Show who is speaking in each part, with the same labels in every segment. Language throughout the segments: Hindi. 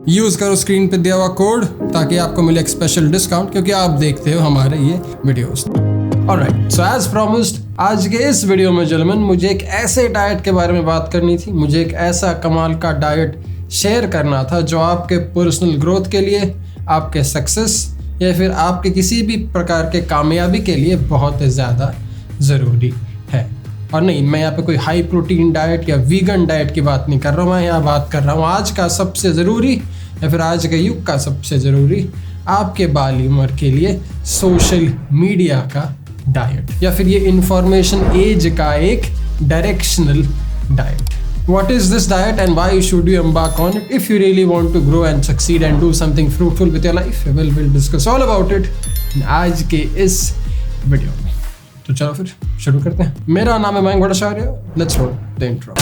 Speaker 1: यूज करो स्क्रीन पे दिया हुआ कोड ताकि आपको मिले एक स्पेशल डिस्काउंट, क्योंकि आप देखते हो हमारे ये videos. Alright, so as promised, आज के इस वीडियो में जलमन मुझे एक ऐसे डाइट के बारे में बात करनी थी। मुझे एक ऐसा कमाल का डाइट शेयर करना था जो आपके पर्सनल ग्रोथ के लिए, आपके सक्सेस या फिर आपके किसी भी प्रकार के कामयाबी के लिए बहुत ज़्यादा ज़रूरी है। और नहीं, मैं यहाँ पे कोई हाई प्रोटीन डाइट या वीगन डाइट की बात नहीं कर रहा हूँ। मैं यहाँ बात कर रहा हूँ आज का सबसे ज़रूरी या फिर आज के युग का सबसे ज़रूरी आपके बाली उम्र के लिए सोशल मीडिया का डाइट, या फिर ये इंफॉर्मेशन एज का एक directional diet. What is this diet and why should you embark on it if you really want to grow and succeed and do something fruitful with your life? We'll discuss all about it आज के इस वीडियो में। तो चलो फिर शुरू करते हैं। मेरा नाम है Mayank Bhattacharya. Let's roll the intro.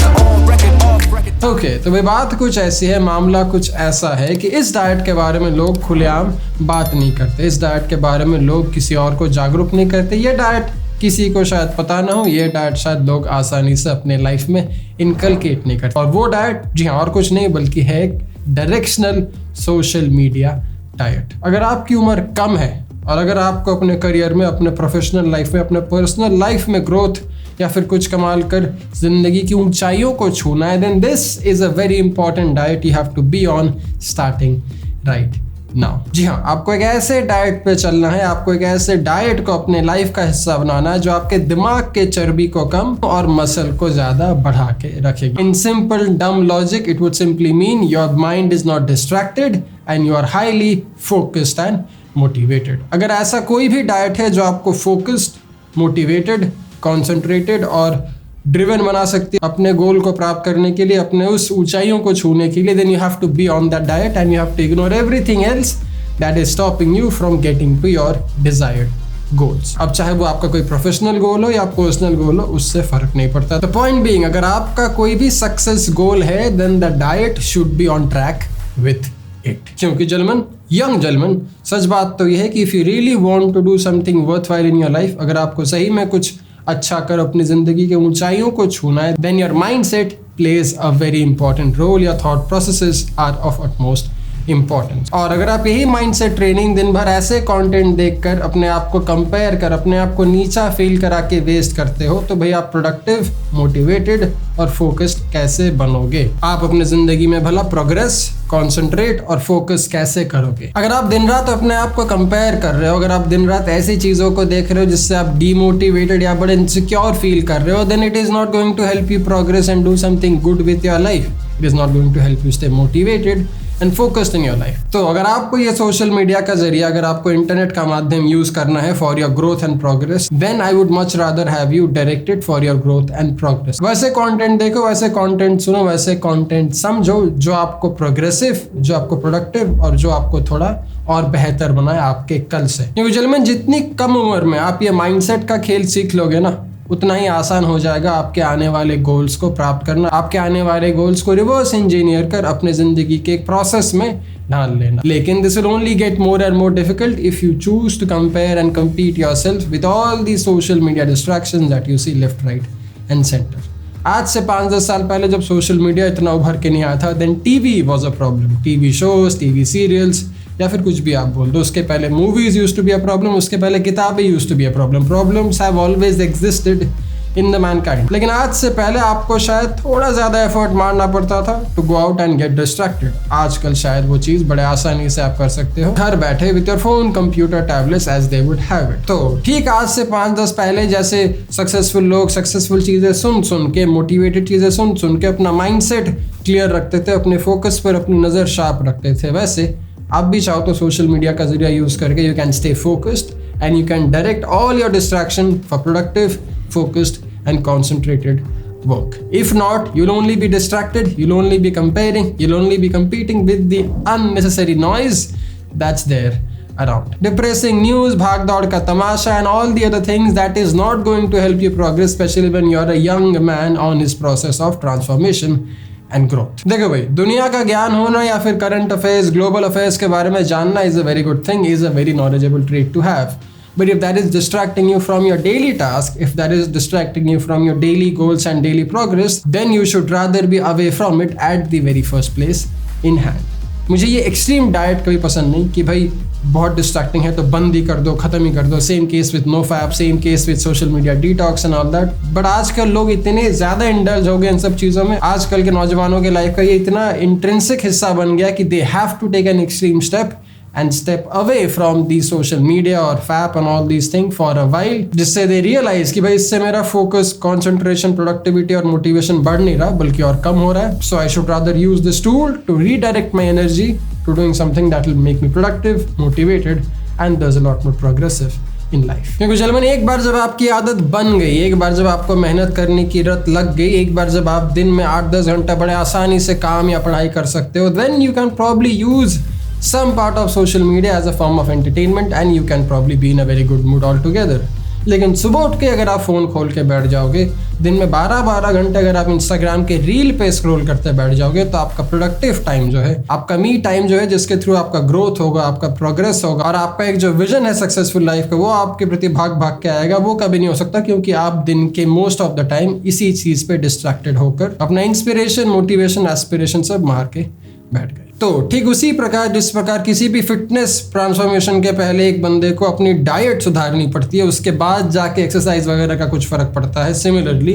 Speaker 1: Okay, तो भाई बात कुछ ऐसी है, मामला कुछ ऐसा है कि इस डाइट के बारे में लोग खुलेआम बात नहीं करते। इस डाइट के बारे में लोग किसी और को जागरूक नहीं करते। ये डाइट किसी को शायद पता ना हो, ये डाइट शायद लोग आसानी से अपने लाइफ में इनकलकेट नहीं करते। और वो डाइट, जी हाँ, और कुछ नहीं बल्कि है एक डायरेक्शनल सोशल मीडिया डाइट। अगर आपकी उम्र कम है और अगर आपको अपने करियर में, अपने प्रोफेशनल लाइफ में, अपने पर्सनल लाइफ में ग्रोथ या फिर कुछ कमाल कर जिंदगी की ऊंचाइयों को छूना है, then this is a very important diet you have to be on starting right now. जी हाँ, आपको एक ऐसे डाइट पे चलना है, आपको एक ऐसे डाइट को अपने लाइफ का हिस्सा बनाना है जो आपके दिमाग के चर्बी को कम और मसल को ज्यादा बढ़ा के रखेगी। In simple dumb logic it would simply mean your mind is not distracted and you are highly focused and motivated. अगर ऐसा कोई भी डाइट है जो आपको फोकस्ड, मोटिवेटेड, कॉन्सेंट्रेटेड और ड्रिवन बना सकती है अपने गोल को प्राप्त करने के लिए, अपने उस ऊंचाइयों को छूने के लिए, then you have to be on that diet and you have to ignore everything else that is stopping you from getting to your desired goals. अब चाहे वो आपका कोई प्रोफेशनल गोल हो या पर्सनल गोल हो, उससे फर्क नहीं पड़ता। द पॉइंट बीइंग, अगर आपका कोई भी सक्सेस गोल है then the diet should be on track with it. क्योंकि जलमन, यंग जलमन, सच बात तो यह है कि if you really want to do something worthwhile in your life, अगर आपको सही में कुछ अच्छा कर अपनी जिंदगी के ऊंचाइयों को छूना है, then your mindset plays a very important role. Your thought processes are of utmost importance. और अगर आप यही माइंडसेट ट्रेनिंग दिन भर ऐसे कंटेंट देखकर अपने आप को कंपेयर कर, अपने आप को नीचा फील करा के वेस्ट करते हो, तो भाई आप प्रोडक्टिव, मोटिवेटेड और फोकस्ड कैसे बनोगे? आप अपने जिंदगी में भला प्रोग्रेस, कॉन्सेंट्रेट और फोकस कैसे करोगे? अगर आप दिन रात अपने आप को कंपेयर कर रहे हो, अगर आप दिन रात ऐसी चीजों को देख रहे हो जिससे आप डीमोटिवेटेड या बड़े इनसिक्योर फील कर रहे हो, then it is not going to help you progress and do something good with your life. It is not going to help you stay motivated and focused in your life. तो अगर आपको ये सोशल मीडिया का जरिया, अगर आपको इंटरनेट का माध्यम यूज करना है for your growth and progress, then I would much rather have you directed for your growth and progress. वैसे कंटेंट देखो, वैसे कंटेंट सुनो, वैसे कंटेंट समझो जो आपको प्रोग्रेसिव, जो आपको प्रोडक्टिव और जो आपको थोड़ा और बेहतर बनाए आपके कल से। क्योंकि जलमन, जितनी कम उम्र में आप ये माइंडसेट का खेल सीख लोगे ना, उतना ही आसान हो जाएगा आपके आने वाले गोल्स को प्राप्त करना, आपके आने वाले गोल्स को रिवर्स इंजीनियर कर अपने जिंदगी के एक प्रोसेस में ढाल लेना। लेकिन this will only get more and more difficult if you choose to compare and compete yourself with all the social media distractions that you see left, right and centre. आज से 5-10 साल पहले जब सोशल मीडिया इतना उभर के नहीं आया था, then TV was a problem. TV shows, TV serials या फिर कुछ भी आप बोल दो। उसके पहले movies used to be a problem, उसके पहले किताबें used to be a problem. Problems have always existed in the mankind. लेकिन आज से पहले आपको शायद थोड़ा ज्यादा एफर्ट मारना पड़ता था to go out and get distracted. आजकल शायद वो चीज बड़े आसानी से आप कर सकते हो घर बैठे with your phone, computer, tablets as they would have it. तो ठीक आज से 5-10 पहले जैसे सक्सेसफुल लोग सक्सेसफुल चीजें सुन के, मोटिवेटेड चीजें सुन के अपना माइंडसेट क्लियर रखते थे, अपने फोकस पर अपनी नजर शार्प रखते थे, वैसे आप भी चाहो तो सोशल मीडिया का जरिया यूज करके you can stay focused and you can direct all your distraction for productive, focused and concentrated work. If not, you'll only be distracted, you'll only be comparing, you'll only be competing with the unnecessary noise that's there around. Depressing news, भाग दौड़ का तमाशा and all the other things that is not going to help you progress, especially when you're a young man on his process of transformation and growth. देखो भाई, दुनिया का ज्ञान होना या फिर करंट अफेयर्स, ग्लोबल अफेयर्स के बारे में जानना is a very good thing, is a very knowledgeable trait to have. But if that is distracting you from your daily task, if that is distracting you from your daily goals and daily progress, then you should rather be away from it at the very first place in hand. मुझे ये एक्सट्रीम डाइट कभी पसंद नहीं कि भाई बहुत डिस्ट्रैक्टिंग है तो बंद ही कर दो, खत्म ही कर दो। Same case with no fap, same case with social media detox and all that. But आजकल लोग इतने ज्यादा इंडल्ज हो गए इन सब चीजों में, आजकल के नौजवानों के लाइफ का ये इतना इंट्रिंसिक हिस्सा बन गया कि they have to take an extreme step and step away from the social media or fap and all these things for a while, जिससे they realize कि भाई इससे मेरा focus, concentration, productivity और motivation बढ़ नहीं रहा बल्कि और कम हो रहा है। So I should rather use this tool to redirect my energy to doing something that will make me productive, motivated and thus a lot more progressive in life। क्योंकि चलमन एक बार जब आपकी आदत बन गई, एक बार जब आपको मेहनत करने की रत लग गई, एक बार जब आप दिन में 8-10 घंटा बड़े आसानी से काम या पढ़ाई कर सकते हो, then you can probably use some part of social media as a form of entertainment and you can probably be in a very good mood altogether। लेकिन सुबह उठ के अगर आप फ़ोन खोल के बैठ जाओगे, दिन में 12-12 घंटे अगर आप इंस्टाग्राम के रील पे स्क्रॉल करते बैठ जाओगे, तो आपका प्रोडक्टिव टाइम जो है, आपका मी टाइम जो है, जिसके थ्रू आपका ग्रोथ होगा, आपका प्रोग्रेस होगा और आपका एक जो विजन है सक्सेसफुल लाइफ का, वो आपके प्रति भाग भाग के आएगा, वो कभी नहीं हो सकता क्योंकि आप दिन के मोस्ट ऑफ द टाइम इसी चीज़ पे डिस्ट्रैक्टेड होकर अपना इंस्पिरेशन, मोटिवेशन, एस्पिरेशन सब मार के बैठ गए। तो ठीक उसी प्रकार जिस प्रकार किसी भी फिटनेस ट्रांसफॉर्मेशन के पहले एक बंदे को अपनी डाइट सुधारनी पड़ती है, उसके बाद जाके एक्सरसाइज वगैरह का कुछ फर्क पड़ता है, similarly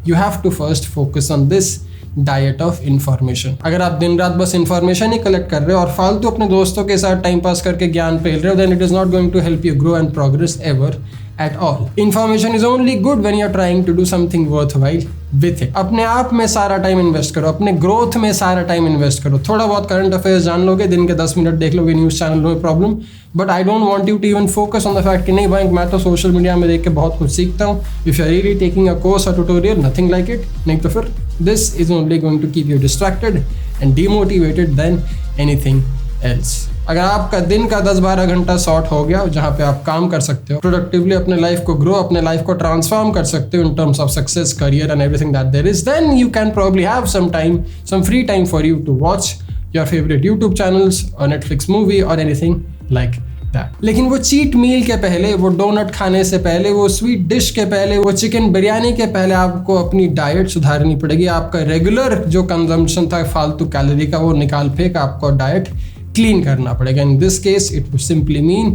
Speaker 1: you have to first focus on this diet of information. अगर आप दिन रात बस इंफॉर्मेशन ही कलेक्ट कर रहे हो और फालतू अपने दोस्तों के साथ टाइम पास करके ज्ञान पेल रहे हो, then it is not going to help you grow and progress ever at all. Information is only good when you're trying to do something worthwhile with it. अपने आप में सारा टाइम इन्वेस्ट करो, अपने ग्रोथ में सारा टाइम इन्वेस्ट करो। थोड़ा बहुत करंट अफेयर्स जान लोगे, दिन के 10 मिनट देख लोगे news channel, no problem, but I don't want you to even focus on the fact कि नहीं भाई मैं तो सोशल मीडिया में देख के बहुत कुछ सीखता हूँ। If you are really taking a course और ट्यूटोरियल, नथिंग लाइक इट। नहीं तो फिर this is only going to keep you distracted and demotivated then anything else. अगर आपका दिन का 10-12 घंटा शॉर्ट हो गया जहाँ पे आप काम कर सकते हो, प्रोडक्टिवली अपने लाइफ को ग्रो, अपने लाइफ को ट्रांसफॉर्म कर सकते हो in terms of success, career and everything that there is, then you can probably have some time, some free time for you to watch your favourite YouTube channels और नेटफ्लिक्स मूवी और एनीथिंग लाइक दैट। लेकिन वो चीट मील के पहले, वो डोनट खाने से पहले, वो स्वीट डिश के पहले, वो चिकन बिरयानी के पहले आपको अपनी डाइट सुधारनी पड़ेगी। आपका रेगुलर जो कंजम्पशन था फालतू कैलोरी का, वो निकाल फेंक आपको डाइट क्लीन करना पड़ेगा। In this case it would simply mean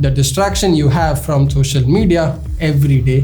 Speaker 1: the distraction you have from social media every day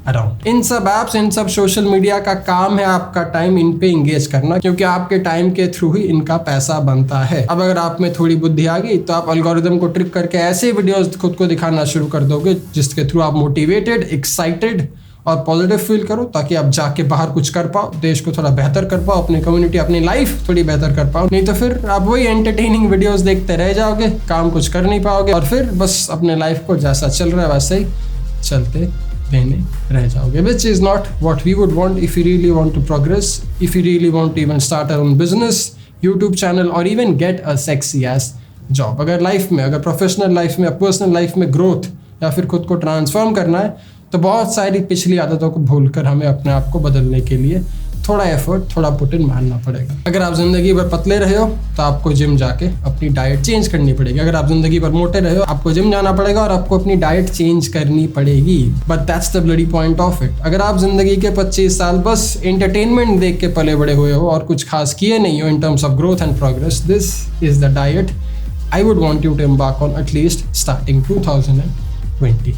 Speaker 1: around. इन सब ऐप्स, इन सब सोशल मीडिया का काम है आपका टाइम इन पे इंगेज करना, क्योंकि आपके टाइम के थ्रू ही इनका पैसा बनता है। अब अगर आप में थोड़ी बुद्धि आ गई तो आप एल्गोरिदम को ट्रिक करके ऐसे वीडियोस खुद को दिखाना शुरू कर दोगे जिसके थ्रू आप मोटिवेटेड, एक्साइटेड और पॉजिटिव फील करो, ताकि आप जाके बाहर कुछ कर पाओ, देश को थोड़ा बेहतर कर पाओ, अपनी कम्युनिटी, अपनी लाइफ थोड़ी बेहतर कर पाओ। नहीं तो फिर आप वही एंटरटेनिंग वीडियोस देखते रह जाओगे, काम कुछ कर नहीं पाओगे और फिर बस अपने लाइफ को जैसा चल रहा है वैसे ही चलते रहने रह जाओगे, which is not what we would want if you really want to progress, if you really want to even start our own business, YouTube channel or even get a sexy ass job। अगर लाइफ में, अगर प्रोफेशनल लाइफ में, पर्सनल लाइफ में ग्रोथ या फिर खुद को ट्रांसफॉर्म करना है, तो बहुत सारी पिछली आदतों को भूलकर हमें अपने आप को बदलने के लिए थोड़ा एफर्ट, थोड़ा पुट इन मारना पड़ेगा। अगर आप जिंदगी भर पतले रहे हो तो आपको जिम जाके अपनी डाइट चेंज करनी पड़ेगी। अगर आप जिंदगी भर मोटे रहे हो, आपको जिम जाना पड़ेगा और आपको अपनी डाइट चेंज करनी पड़ेगी। But that's the bloody point of it. अगर आप जिंदगी के 25 साल बस एंटरटेनमेंट देख के पले बड़े हुए हो और कुछ खास किए नहीं हो in terms of growth and progress, this is the diet I would want you to embark on at least starting 2020।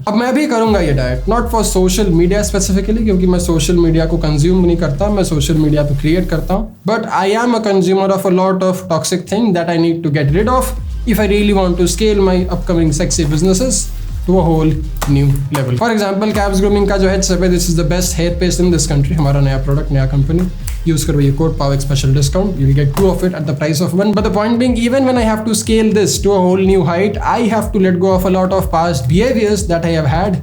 Speaker 1: अब मैं भी करूंगा ये diet, not for social media specifically, क्योंकि मैं सोशल मीडिया को कंज्यूम नहीं करता, मैं सोशल मीडिया पे क्रिएट करता हूँ, but I am a consumer of a lot of toxic thing that I need to get rid of if I really want to scale my upcoming sexy businesses to a whole new level. For example, Cabs Grooming का जो है this is the best hair paste in this country। हमारा नया प्रोडक्ट, नया कंपनी, यूज करो ये code POWEX special discount, you'll get 2 of it at the price of 1। But the point being, even when I have to scale this to a whole new height, I have to let go of a lot of past behaviors that I have had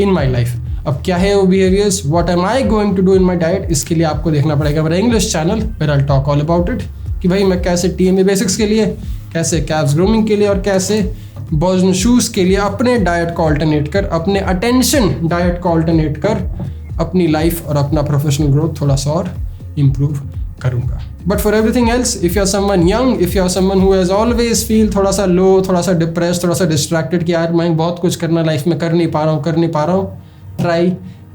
Speaker 1: in my life। अब क्या है वो behaviors, what am I going to do in my diet, इसके लिए आपको देखना पड़ेगा मेरा English channel where I'll talk all about it, कि भाई मैं कैसे TMA बेसिक्स के लिए, कैसे Cabs Grooming के लिए और कैसे बॉजन शूज के लिए अपने डाइट को ऑल्टरनेट कर, अपने अटेंशन डाइट को ऑल्टरनेट कर अपनी लाइफ और अपना प्रोफेशनल ग्रोथ थोड़ा सा और इम्प्रूव करूंगा। But for everything else, if you are someone young, if you are someone who has always feel थोड़ा सा लो, थोड़ा सा डिप्रेस, थोड़ा सा डिस्ट्रैक्टेड कि यार मैं बहुत कुछ करना लाइफ में कर नहीं पा रहा हूँ, ट्राई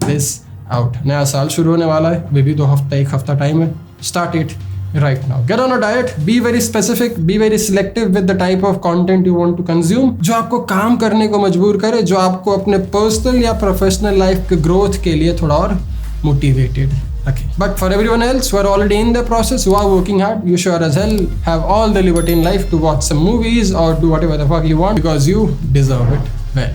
Speaker 1: दिस आउट। नया साल शुरू होने वाला है, मे बी 2 हफ्ता 1 हफ्ता टाइम है, start it right now. Get on a diet, be very specific, be very selective with the type of content you want to consume, जो आपको काम करने को मजबूर करे, जो आपको अपने पर्सनल या प्रोफेशनल लाइफ के ग्रोथ के लिए थोड़ा और मोटिवेटेड रखे. But for everyone else who are already in the process, who are working hard, you sure as hell have all the liberty in life to watch some movies or do whatever the fuck you want because you deserve it well.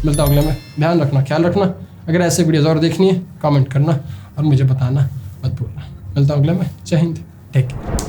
Speaker 1: मिलता हूँ अगले में. ध्यान रखना, ख्याल रखना. अगर ऐसे वीडियोस और देखनी है कमेंट करना और मुझे बताना मत भूलना. मिलता हूँ अगले में. जय हिंद. Take care.